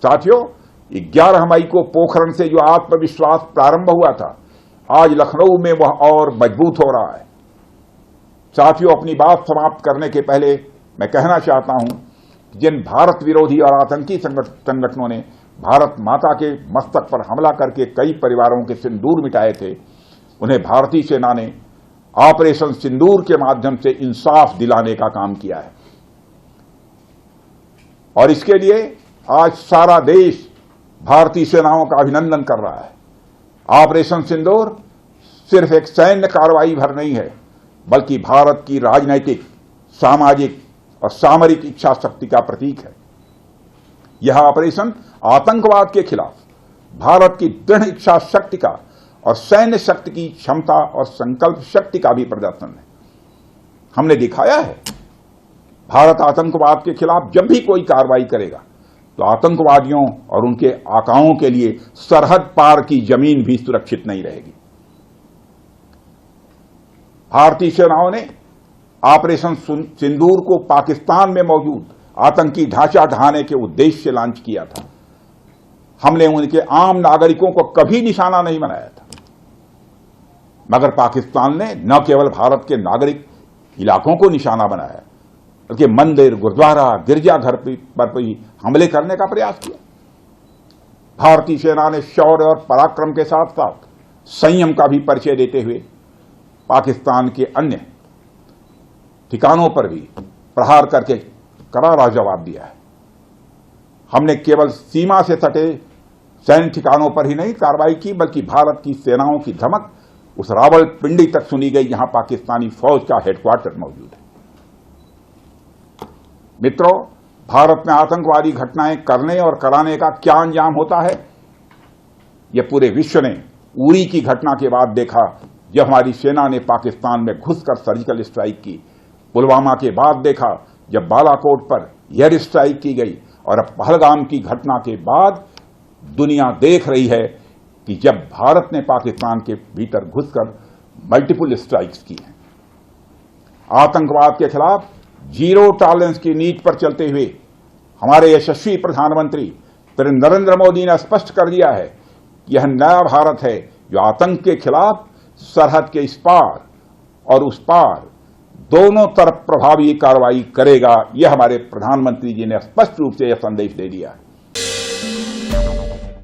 साथियों, 11 मई को पोखरण से जो आत्मविश्वास प्रारंभ हुआ था, आज लखनऊ में वह और मजबूत हो रहा है। साथियों, अपनी बात समाप्त करने के पहले मैं कहना चाहता हूं कि जिन भारत विरोधी और आतंकी संगठनों ने भारत माता के मस्तक पर हमला करके कई परिवारों के सिंदूर मिटाए थे, उन्हें भारतीय सेना ने ऑपरेशन सिंदूर के माध्यम से इंसाफ दिलाने का काम किया है। और इसके लिए आज सारा देश भारतीय सेनाओं का अभिनंदन कर रहा है। ऑपरेशन सिंदूर सिर्फ एक सैन्य कार्रवाई भर नहीं है, बल्कि भारत की राजनैतिक, सामाजिक और सामरिक इच्छा शक्ति का प्रतीक है। यह ऑपरेशन आतंकवाद के खिलाफ भारत की दृढ़ इच्छा शक्ति का और सैन्य शक्ति की क्षमता और संकल्प शक्ति का भी प्रदर्शन है। हमने दिखाया है, भारत आतंकवाद के खिलाफ जब भी कोई कार्रवाई करेगा तो आतंकवादियों और उनके आकाओं के लिए सरहद पार की जमीन भी सुरक्षित नहीं रहेगी। भारतीय सेनाओं ने ऑपरेशन सिंदूर को पाकिस्तान में मौजूद आतंकी ढांचा ढहाने के उद्देश्य से लॉन्च किया था। हमने उनके आम नागरिकों को कभी निशाना नहीं बनाया था, मगर पाकिस्तान ने न केवल भारत के नागरिक इलाकों को निशाना बनाया, बल्कि मंदिर, गुरुद्वारा, गिरजाघर पर भी हमले करने का प्रयास किया। भारतीय सेना ने शौर्य और पराक्रम के साथ साथ संयम का भी परिचय देते हुए पाकिस्तान के अन्य ठिकानों पर भी प्रहार करके करारा जवाब दिया है। हमने केवल सीमा से सटे सैन्य ठिकानों पर ही नहीं कार्रवाई की, बल्कि भारत की सेनाओं की धमक उस रावलपिंडी तक सुनी गई जहां पाकिस्तानी फौज का हेडक्वार्टर मौजूद है। मित्रों, भारत में आतंकवादी घटनाएं करने और कराने का क्या अंजाम होता है, यह पूरे विश्व ने उरी की घटना के बाद देखा, जब हमारी सेना ने पाकिस्तान में घुसकर सर्जिकल स्ट्राइक की। पुलवामा के बाद देखा, जब बालाकोट पर एयर स्ट्राइक की गई। और अब पहलगाम की घटना के बाद दुनिया देख रही है कि जब भारत ने पाकिस्तान के भीतर घुसकर मल्टीपल स्ट्राइक्स की हैं। आतंकवाद के खिलाफ जीरो टॉलरेंस की नीति पर चलते हुए हमारे यशस्वी प्रधानमंत्री श्री नरेंद्र मोदी ने स्पष्ट कर दिया है कि यह नया भारत है जो आतंक के खिलाफ सरहद के इस पार और उस पार दोनों तरफ प्रभावी कार्रवाई करेगा। यह हमारे प्रधानमंत्री जी ने स्पष्ट रूप से यह संदेश दे दिया है।